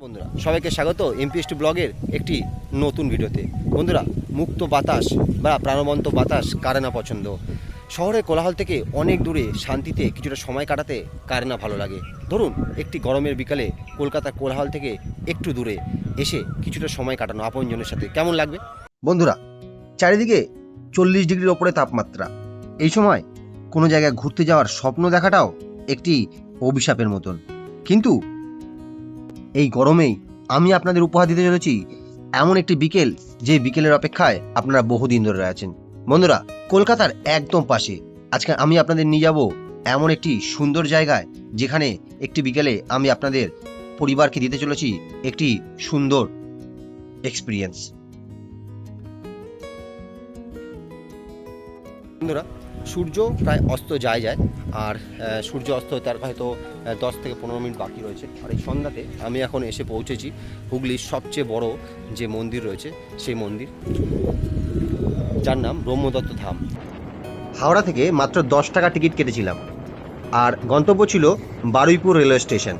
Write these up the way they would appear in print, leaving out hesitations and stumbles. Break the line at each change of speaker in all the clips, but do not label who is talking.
বন্ধুরা সবাইকে স্বাগত এমপিএস2 ব্লগের একটি নতুন ভিডিওতে। বন্ধুরা, মুক্ত বাতাস বা প্রাণবন্ত বাতাস কারে না পছন্দ। শহরের কোলাহল থেকে অনেক দূরে শান্তিতে কিছুটা সময় কাটাতে কারে না ভালো লাগে। ধরুন একটি গরমের বিকালে কলকাতার কোলাহল থেকে একটু দূরে এসে কিছুটা সময় কাটানো আপনজনের সাথে কেমন লাগবে? বন্ধুরা, চারিদিকে 40 ডিগ্রির ওপরে তাপমাত্রা। এই সময় কোনো জায়গায় ঘুরতে যাওয়ার স্বপ্ন দেখাটাও একটি অভিশাপের মতন। কিন্তু এই গরমেই আমি আপনাদের উপহার দিতে চলেছি এমন একটি বিকেল, যে বিকেলের অপেক্ষায় আপনারা বহুদিন ধরে আছেন। বন্ধুরা, কলকাতার একদম পাশে আজকে আমি আপনাদের নিয়ে যাব এমন একটি সুন্দর জায়গায়, যেখানে একটি বিকেলে আমি আপনাদের পরিবারকে দিতে চলেছি একটি সুন্দর এক্সপিরিয়েন্স। বন্ধুরা, সূর্য প্রায় অস্ত যায় আর সূর্য অস্ত তার হয়তো 10 থেকে 15 মিনিট বাকি রয়েছে। আর এই সন্ধ্যাতে আমি এখন এসে পৌঁছেছি হুগলির সবচেয়ে বড় যে মন্দির রয়েছে সেই মন্দির, যার নাম ব্রহ্মদত্ত ধাম। হাওড়া থেকে মাত্র 10 টাকা টিকিট কেটেছিলাম, আর গন্তব্য ছিল বারুইপুর রেলওয়ে স্টেশন।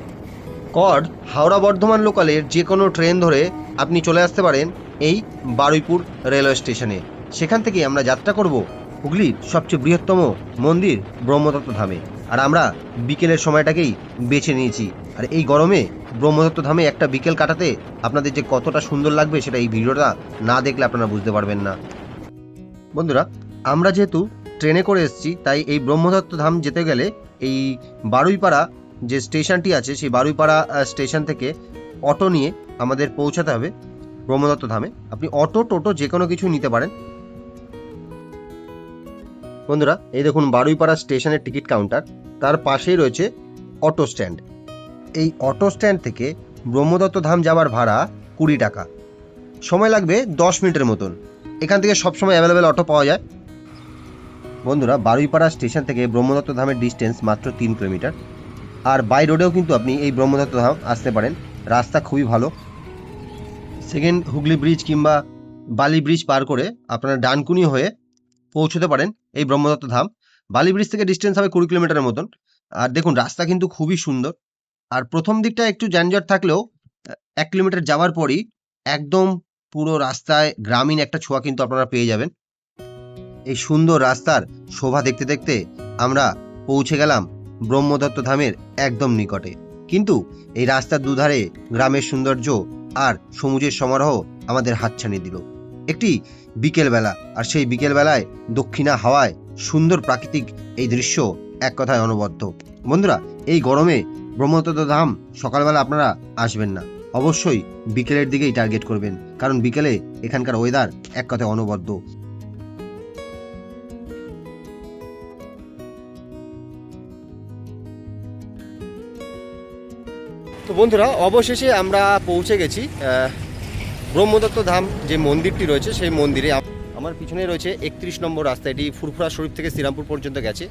কড হাওড়া বর্ধমান লোকালের যে কোনো ট্রেন ধরে আপনি চলে আসতে পারেন এই বারুইপুর রেলওয়ে স্টেশনে। সেখান থেকে আমরা যাত্রা করব হুগলির সবচেয়ে বৃহত্তম মন্দির ব্রহ্মদত্ত ধামে। আর আমরা বিকেলের সময়টাকেই বেছে নিয়েছি। আর এই গরমে ব্রহ্মদত্ত ধামে একটা বিকেল কাটাতে আপনাদের যে কতটা সুন্দর লাগবে সেটা এই ভিডিওটা না দেখলে আপনারা বুঝতে পারবেন না। বন্ধুরা, আমরা যেহেতু ট্রেনে করে এসেছি, তাই এই ব্রহ্মদত্ত ধাম যেতে গেলে এই বারুইপাড়া যে স্টেশনটি আছে সেই বারুইপাড়া স্টেশন থেকে অটো নিয়ে আমাদের পৌঁছাতে হবে ব্রহ্মদত্ত ধামে। আপনি অটো টোটো যে কোনো কিছু নিতে পারেন। বন্ধুরা, এই দেখুন বারুইপাড়া স্টেশনের টিকিট কাউন্টার, তার পাশেই রয়েছে অটো স্ট্যান্ড। এই অটো স্ট্যান্ড থেকে ব্রহ্মদত্ত ধাম যাওয়ার ভাড়া 20 টাকা। সময় লাগবে 10 মিনিটের মতন। এখান থেকে সবসময় অ্যাভেলেবেল অটো পাওয়া যায়। বন্ধুরা, বারুইপাড়া স্টেশন থেকে ব্রহ্মদত্ত ধামের ডিস্টেন্স মাত্র 3 কিলোমিটার। আর বাই রোডেও কিন্তু আপনি এই ব্রহ্মদত্ত ধাম আসতে পারেন। রাস্তা খুবই ভালো। সেকেন্ড হুগলি ব্রিজ কিংবা বালি ব্রিজ পার করে আপনারা ডানকুনি হয়ে পৌঁছতে পারেন এই ব্রহ্মদত্ত ধাম। বালি ব্রিজ থেকে ডিস্টেন্স হবে 20 কিলোমিটারের মতন। আর দেখুন রাস্তা কিন্তু খুবই সুন্দর। আর প্রথম দিকটা একটু যানজট থাকলেও 1 কিলোমিটার যাওয়ার পরই একদম পুরো রাস্তায় গ্রামীণ একটা ছোঁয়া কিন্তু আপনারা পেয়ে যাবেন। এই সুন্দর রাস্তার শোভা দেখতে দেখতে আমরা পৌঁছে গেলাম ব্রহ্মদত্ত ধামের একদম নিকটে। কিন্তু এই রাস্তার দুধারে গ্রামের সৌন্দর্য আর সবুজের সমারোহ আমাদের হাতছানি দিল। একটি বিকেলবেলা, আর সেই বিকেলবেলায় দক্ষিণা হাওয়ায় সুন্দর প্রাকৃতিক এই দৃশ্য এক কথায় অনবদ্য। বন্ধুরা, এই গরমে ব্রহ্মদত্ত ধাম সকালবেলা আপনারা আসবেন না, অবশ্যই বিকেলের দিকেই টার্গেট করবেন, কারণ বিকেলে এখানকার ওয়েদার এক কথায় অনবদ্য। তো বন্ধুরা, অবশেষে আমরা পৌঁছে গেছি ব্রহ্মদত্ত ধাম যে মন্দিরটি রয়েছে সেই মন্দিরে। আমার পিছনে রয়েছে 31 নম্বর রাস্তা, এটি ফুরফুরা শরীফ থেকে শ্রীরামপুর পর্যন্ত গেছে।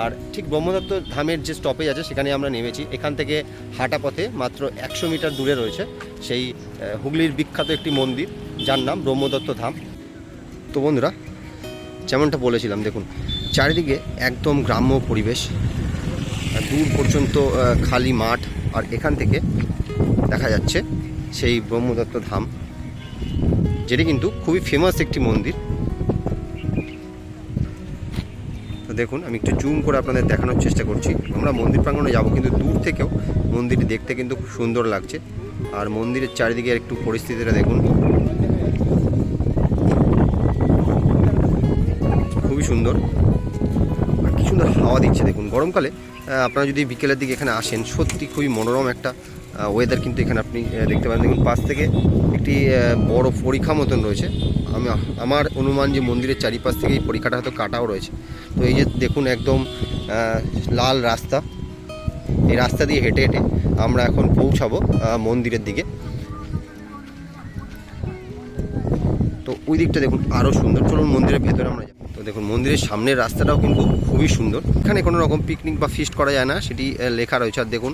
আর ঠিক ব্রহ্মদত্ত ধামের যে স্টপেজ আছে সেখানে আমরা নেমেছি। এখান থেকে হাঁটা পথে মাত্র 100 মিটার দূরে রয়েছে সেই হুগলির বিখ্যাত একটি মন্দির, যার নাম ব্রহ্মদত্ত ধাম। তো বন্ধুরা, যেমনটা বলেছিলাম, দেখুন চারিদিকে একদম গ্রাম্য পরিবেশ, দূর পর্যন্ত খালি মাঠ। আর এখান থেকে দেখা যাচ্ছে সেই ব্রহ্মদত্ত ধাম, যেটি কিন্তু খুবই ফেমাস একটি মন্দির। তো দেখুন, আমি একটু জুম করে আপনাদের দেখানোর চেষ্টা করছি। আমরা মন্দির প্রাঙ্গণে যাব, কিন্তু দূর থেকেও মন্দিরটি দেখতে কিন্তু খুব সুন্দর লাগছে। আর মন্দিরের চারিদিকে একটু পরিস্থিতিটা দেখুন, খুবই সুন্দর। আর কি সুন্দর হাওয়া দিচ্ছে দেখুন। গরমকালে আপনারা যদি বিকেলের দিকে এখানে আসেন, সত্যি খুবই মনোরম একটা ওয়েদার কিন্তু এখানে আপনি দেখতে পারেন। দেখুন পাশ থেকে একটি বড় পরীক্ষা মতন রয়েছে। আমার অনুমান যে মন্দিরের চারিপাশ থেকে এই পরীক্ষাটা হয়তো কাটাও রয়েছে। তো এই যে দেখুন একদম লাল রাস্তা, এই রাস্তা দিয়ে হেঁটে হেঁটে আমরা এখন পৌঁছাবো মন্দিরের দিকে। তো ওই দিকটা দেখুন আরও সুন্দর। চলুন মন্দিরের ভেতরে আমরা যাই। তো দেখুন মন্দিরের সামনের রাস্তাটাও কিন্তু খুবই সুন্দর। এখানে কোনো রকম পিকনিক বা ফিস্ট করা যায় না, সেটি লেখা রয়েছে। আর দেখুন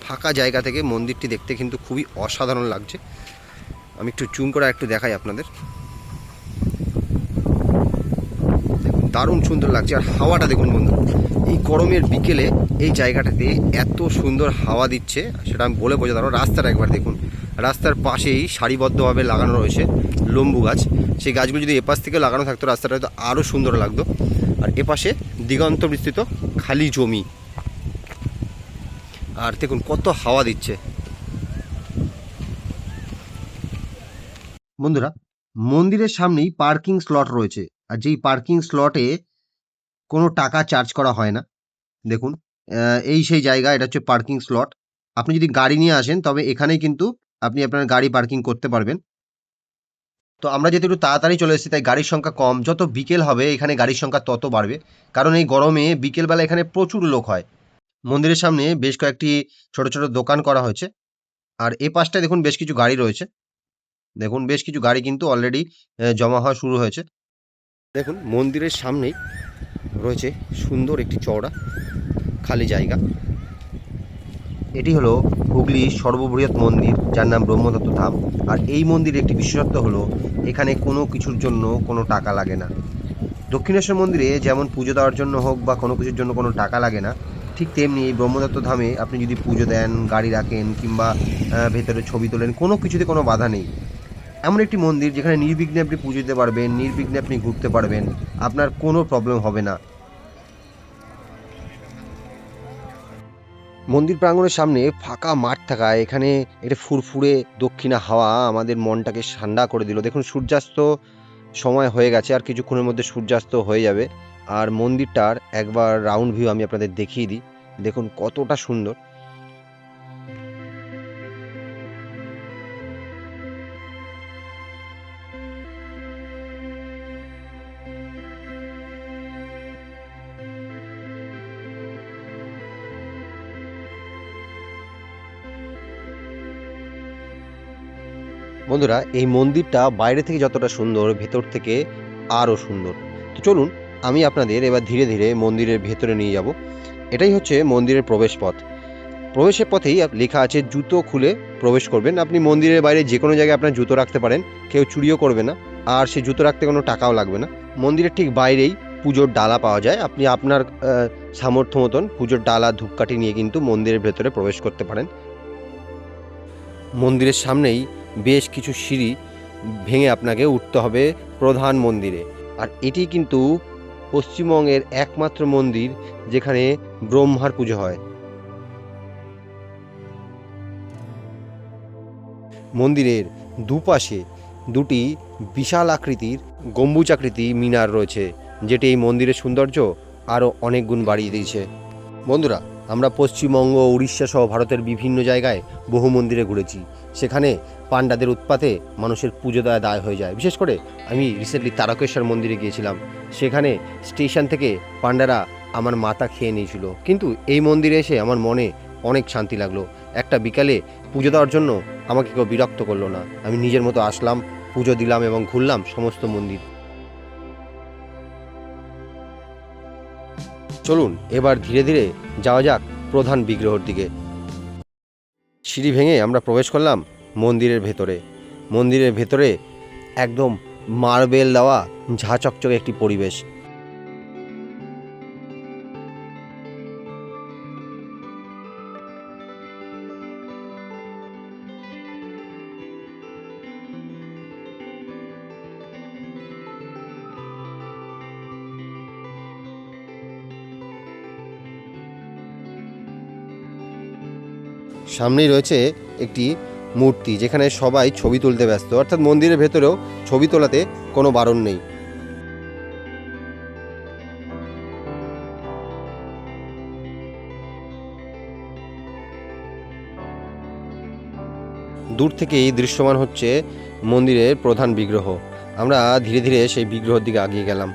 ফাঁকা জায়গা থেকে মন্দিরটি দেখতে কিন্তু খুবই অসাধারণ লাগছে। আমি একটু জুম করে একটু দেখাই আপনাদের। দারুণ সুন্দর লাগছে। আর হাওয়াটা দেখুন বন্ধু, এই গরমের বিকেলে এই জায়গাটাতে এত সুন্দর হাওয়া দিচ্ছে সেটা আমি বলে বোঝাতে পারবো। রাস্তার একবার দেখুন, রাস্তার পাশেই সারিবদ্ধভাবে লাগানো রয়েছে লেম্বু গাছ। সেই গাছগুলো যদি এপাশ থেকে লাগানো থাকতো রাস্তাটা হয়তো আরও সুন্দর লাগতো। আর এপাশে দিগন্ত বিস্তৃত খালি জমি, আর দেখুন কত হাওয়া দিচ্ছে। বন্ধুরা, মন্দিরের সামনেই পার্কিং স্লট রয়েছে, আর যেই পার্কিং স্লটে কোনো টাকা চার্জ করা হয় না। দেখুন, এই সেই জায়গা, এটা হচ্ছে পার্কিং স্লট। আপনি যদি গাড়ি নিয়ে আসেন তবে এখানেই কিন্তু আপনি আপনার গাড়ি পার্কিং করতে পারবেন। তো আমরা যেহেতু একটু তাড়াতাড়ি চলে এসেছি তাই গাড়ির সংখ্যা কম, যত বিকেল হবে এখানে গাড়ির সংখ্যা তত বাড়বে, কারণ এই গরমে বিকেলবেলা এখানে প্রচুর লোক হয়। মন্দিরের সামনে বেশ কয়েকটি ছোট ছোট দোকান করা হয়েছে, আর এ পাশটায় দেখুন বেশ কিছু গাড়ি রয়েছে। দেখুন বেশ কিছু গাড়ি কিন্তু অলরেডি জমা হওয়া শুরু হয়েছে। দেখুন মন্দিরের সামনেই রয়েছে সুন্দর একটি চওড়া খালি জায়গা। এটি হলো হুগলির সর্ববৃহৎ মন্দির, যার নাম ব্রহ্মদত্ত ধাম। আর এই মন্দিরের একটি বিশেষত্ব হলো এখানে কোনো কিছুর জন্য কোনো টাকা লাগে না। দক্ষিণেশ্বর মন্দিরে যেমন পুজো দেওয়ার জন্য হোক বা কোনো কিছুর জন্য কোনো টাকা লাগে না, ঠিক তেমনি এই ব্রহ্মদত্ত ধামে আপনি যদি পুজো দেন, গাড়ি রাখেন কিংবা ভেতরে ছবি তোলেন, কোনো কিছুতে কোনো বাধা নেই। এমন একটি মন্দির যেখানে নির্বিঘ্নে আপনি পুজো দিতে পারবেন, নির্বিঘ্নে আপনি ঘুরতে পারবেন, আপনার কোনো প্রবলেম হবে না। মন্দির প্রাঙ্গণের সামনে ফাঁকা মাঠ থাকায় এখানে একটা ফুরফুরে দক্ষিণা হাওয়া আমাদের মনটাকে ঠান্ডা করে দিল। দেখুন সূর্যাস্ত সময় হয়ে গেছে, আর কিছুক্ষণের মধ্যে সূর্যাস্ত হয়ে যাবে। আর মন্দিরটার একবার রাউন্ড ভিউ আমি আপনাদের দেখিয়ে দিই। দেখুন কতটা সুন্দর। বন্ধুরা, এই মন্দিরটা বাইরে থেকে যতটা সুন্দর, ভেতর থেকে আরও সুন্দর। তো চলুন আমি আপনাদের এবার ধীরে ধীরে মন্দিরের ভেতরে নিয়ে যাব। এটাই হচ্ছে মন্দিরের প্রবেশ পথ। প্রবেশের পথেই লেখা আছে জুতো খুলে প্রবেশ করবেন। আপনি মন্দিরের বাইরে যে কোনো জায়গায় আপনার জুতো রাখতে পারেন, কেউ চুরিও করবে না, আর সে জুতো রাখতে কোনো টাকাও লাগবে না। মন্দিরের ঠিক বাইরেই পুজোর ডালা পাওয়া যায়, আপনি আপনার সামর্থ্য মতন পুজোর ডালা ধূপকাঠি নিয়ে কিন্তু মন্দিরের ভেতরে প্রবেশ করতে পারেন। মন্দিরের সামনেই বেশ কিছু সিঁড়ি ভেঙে আপনাকে উঠতে হবে প্রধান মন্দিরে। আর এটি কিন্তু পশ্চিমবঙ্গের একমাত্র মন্দির যেখানে ব্রহ্মার পুজো হয়। মন্দিরের দুপাশে দুটি বিশাল আকৃতির গম্বুজাকৃতি মিনার রয়েছে, যেটি এই মন্দিরের সৌন্দর্য আরও অনেক গুণ বাড়িয়ে দিয়েছে। বন্ধুরা, আমরা পশ্চিমবঙ্গ, উড়িষ্যা সহ ভারতের বিভিন্ন জায়গায় বহু মন্দিরে ঘুরেছি। সেখানে পাণ্ডাদের উৎপাতে মানুষের পুজো দেওয়া দায় হয়ে যায়। বিশেষ করে আমি রিসেন্টলি তারকেশ্বর মন্দিরে গিয়েছিলাম। সেখানে স্টেশন থেকে পাণ্ডারা আমার মাথা খেয়ে নিয়েছিল, কিন্তু এই মন্দিরে এসে আমার মনে অনেক শান্তি লাগলো। একটা বিকালে পুজো দেওয়ার জন্য আমাকে কেউ বিরক্ত করলো না। আমি নিজের মতো আসলাম, পুজো দিলাম এবং ঘুরলাম সমস্ত মন্দির। চলুন এবার ধীরে ধীরে যাওয়া যাক প্রধান বিগ্রহর দিকে। সিঁড়ি ভেঙে আমরা প্রবেশ করলাম মন্দিরের ভেতরে। মন্দিরের ভেতরে একদম মার্বেল দেওয়া ঝাঁ চকচকে একটি পরিবেশ। সামনেই রয়েছে একটি মূর্তি, যেখানে সবাই ছবি তুলতে ব্যস্ত, অর্থাৎ মন্দিরের ভেতরেও ছবি তোলাতে কোনো বারণ নেই। দূর থেকেই দৃশ্যমান হচ্ছে মন্দিরের প্রধান বিগ্রহ। আমরা ধীরে ধীরে সেই বিগ্রহের দিকে এগিয়ে গেলাম।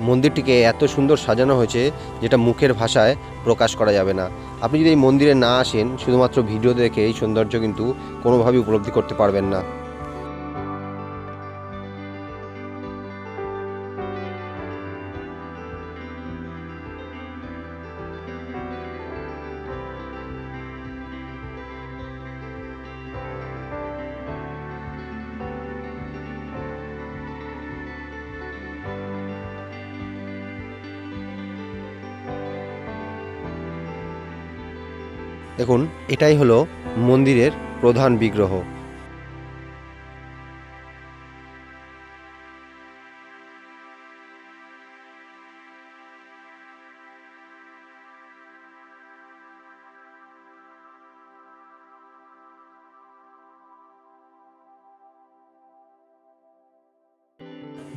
মন্দিরটিকে এত সুন্দর সাজানো হয়েছে যেটা মুখের ভাষায় প্রকাশ করা যাবে না। আপনি যদি এই মন্দিরে না আসেন, শুধুমাত্র ভিডিও দেখে এই সৌন্দর্য কিন্তু কোনোভাবেই উপলব্ধি করতে পারবেন না। দেখুন, এটাই হলো মন্দিরের প্রধান বিগ্রহ।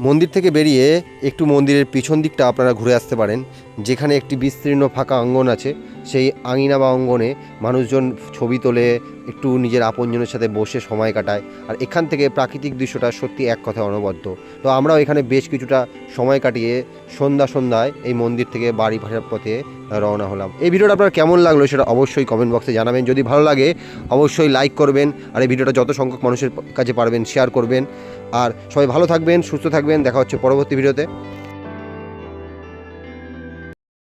মন্দির থেকে বেরিয়ে একটু মন্দিরের পিছন দিকটা আপনারা ঘুরে আসতে পারেন, যেখানে একটি বিস্তীর্ণ ফাঁকা অঙ্গন আছে। সেই আঙিনা বা অঙ্গনে মানুষজন ছবি তোলে, একটু নিজের আপনজনের সাথে বসে সময় কাটায়। আর এখান থেকে প্রাকৃতিক দৃশ্যটা সত্যি এক কথায় অনবদ্য। তো আমরাও এখানে বেশ কিছুটা সময় কাটিয়ে সন্ধ্যায় এই মন্দির থেকে বাড়ি ফেরার পথে রওনা হলাম। এই ভিডিওটা আপনার কেমন লাগলো সেটা অবশ্যই কমেন্ট বক্সে জানাবেন। যদি ভালো লাগে অবশ্যই লাইক করবেন, আর এই ভিডিওটা যত সংখ্যক মানুষের কাছে পারবেন শেয়ার করবেন। আর সবাই ভালো থাকবেন, সুস্থ থাকবেন। দেখা হচ্ছে পরবর্তী ভিডিওতে।